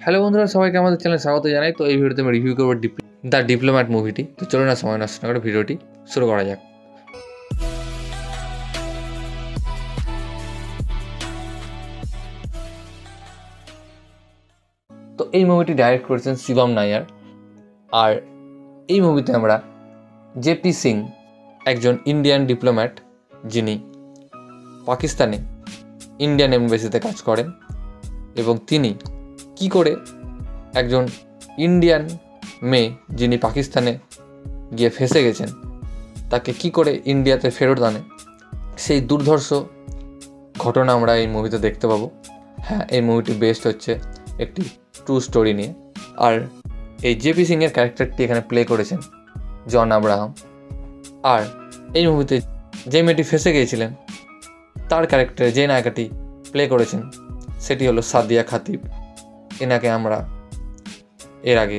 Hello বন্ধুরা, সবাইকে আমাদের চ্যানেলে স্বাগত জানাই। তো এই ভিডিওতে আমি রিভিউ করবো দ্য ডিপ্লোম্যাট মুভিটি। তো চলো না সময় নষ্ট না করে ভিডিওটি শুরু করা যাক। তো এই মুভিটি ডাইরেক্ট করেছেন শিবম নায়ার। আর এই মুভিতে আমরা জেপি সিং, একজন ইন্ডিয়ান ডিপ্লোম্যাট যিনি পাকিস্তানে ইন্ডিয়ান এমবেসিতে কাজ করেন, এবং তিনি কি করে একজন ইন্ডিয়ান মেয়ে যিনি পাকিস্তানে গিয়ে ফেঁসে গেছেন তাকে কি করে ইন্ডিয়াতে ফেরত আনে, সেই দুর্ধর্ষ ঘটনা আমরা এই মুভিতে দেখতে পাবো। হ্যাঁ, এই মুভিটি বেস্ট হচ্ছে একটি ট্রু স্টোরি নিয়ে। আর এই জেপি সিংয়ের ক্যারেক্টারটি এখানে প্লে করেছেন জন আব্রাহাম। আর এই মুভিতে যে মেয়েটি ফেঁসে গিয়েছিলেন তার ক্যারেক্টারে যে নায়িকাটি প্লে করেছেন সেটি হলো সাদিয়া খাতিব। এনাকে আমরা এর আগে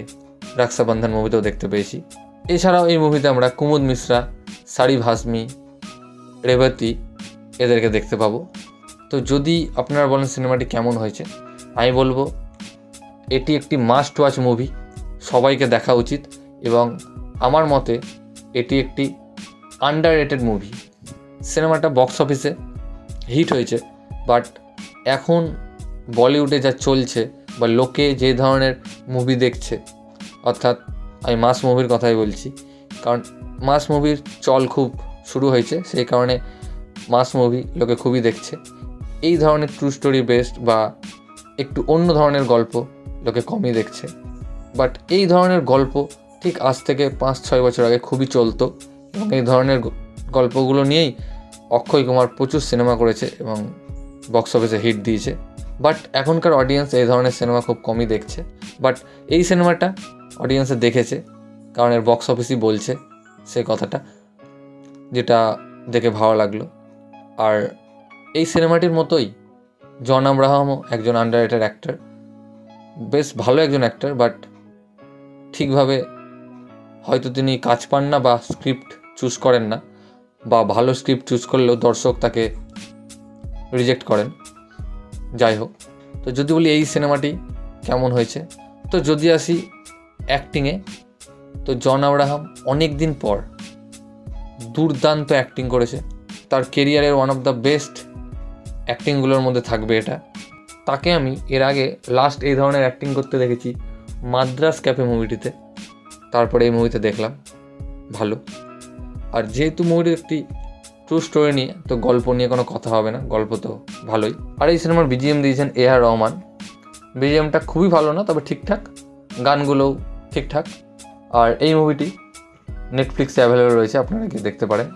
রক্ষাবন্ধন মুভিতেও দেখতে পেয়েছি। এছাড়াও এই মুভিতে আমরা কুমুদ মিশ্রা, সারি ভাসমি, রেবতী এদেরকে দেখতে পাবো। তো যদি আপনারা বলেন সিনেমাটি কেমন হয়েছে, আমি বলবো এটি একটি মাস্ট ওয়াচ মুভি, সবাইকে দেখা উচিত। এবং আমার মতে এটি একটি আন্ডাররেটেড মুভি। সিনেমাটা বক্স অফিসে হিট হয়েছে, বাট এখন বলিউডে যা চলছে বা লোকে যে ধরনের মুভি দেখছে, অর্থাৎ আমি মাস মুভির কথাই বলছি, কারণ মাস মুভির চল খুব শুরু হয়েছে, সেই কারণে মাস মুভি লোকে খুবই দেখছে। এই ধরনের ট্রু স্টোরি বেসড বা একটু অন্য ধরনের গল্প লোকে কমই দেখছে। বাট এই ধরনের গল্প ঠিক আজ থেকে 5-6 বছর আগে খুবই চলতো, এবং এই ধরনের গল্পগুলো নিয়েই অক্ষয় কুমার প্রচুর সিনেমা করেছে এবং বক্স অফিসে হিট দিয়েছে। বাট এখনকার অডিয়েন্স এই ধরনের সিনেমা খুব কমই দেখছে। বাট এই সিনেমাটা অডিয়েন্সে দেখেছে, কারণ এর বক্স অফিসই বলছে সেই কথাটা, যেটা দেখে ভালো লাগলো। আর এই সিনেমাটির মতোই জন আব্রাহামও একজন আন্ডাররেটেড অ্যাক্টর, বেশ ভালো একজন অ্যাক্টর, বাট ঠিকভাবে হয়তো তিনি কাজ পান না বা স্ক্রিপ্ট চুজ করেন না, বা ভালো স্ক্রিপ্ট চুজ করলেও দর্শক তাকে রিজেক্ট করেন। যাই হোক, তো যদি বলি এই সিনেমাটি কেমন হয়েছে, তো যদি আসি অ্যাক্টিংয়ে, তো জন আব্রাহাম অনেক দিন পর দুর্দান্ত অ্যাক্টিং করেছে। তার কেরিয়ারের ওয়ান অফ দ্য বেস্ট অ্যাক্টিংগুলোর মধ্যে থাকবে এটা। তাকে আমি এর আগে লাস্ট এই ধরনের অ্যাক্টিং করতে দেখেছি মাদ্রাস ক্যাফে মুভিটিতে, তারপরে এই মুভিতে দেখলাম ভালো। আর যেহেতু মুভিটির একটি ট্রু স্টোরি নিয়ে, তো গল্প নিয়ে কোনো কথা হবে না, গল্প তো ভালোই। আর এই সিনেমার বিজিএম দিয়েছেন এ.আর রহমান। বিজিএমটা খুবই ভালো না, তবে ঠিকঠাক, গানগুলোও ঠিকঠাক। আর এই মুভিটি নেটফ্লিক্সে অ্যাভেলেবল রয়েছে, আপনারা গিয়ে দেখতে পারেন।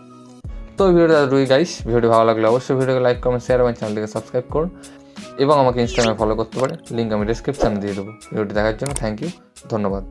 তো এই ভিডিওটা রয়ে গাইস, ভিডিওটি ভালো লাগলে অবশ্যই ভিডিওকে লাইক, কমেন্ট, শেয়ার এবং চ্যানেলটিকে সাবস্ক্রাইব করুন, এবং আমাকে ইনস্টাগ্রামে ফলো করতে পারেন, লিঙ্ক আমি ডিসক্রিপশানে দিয়ে দেবো। ভিডিওটি দেখার জন্য থ্যাংক ইউ, ধন্যবাদ।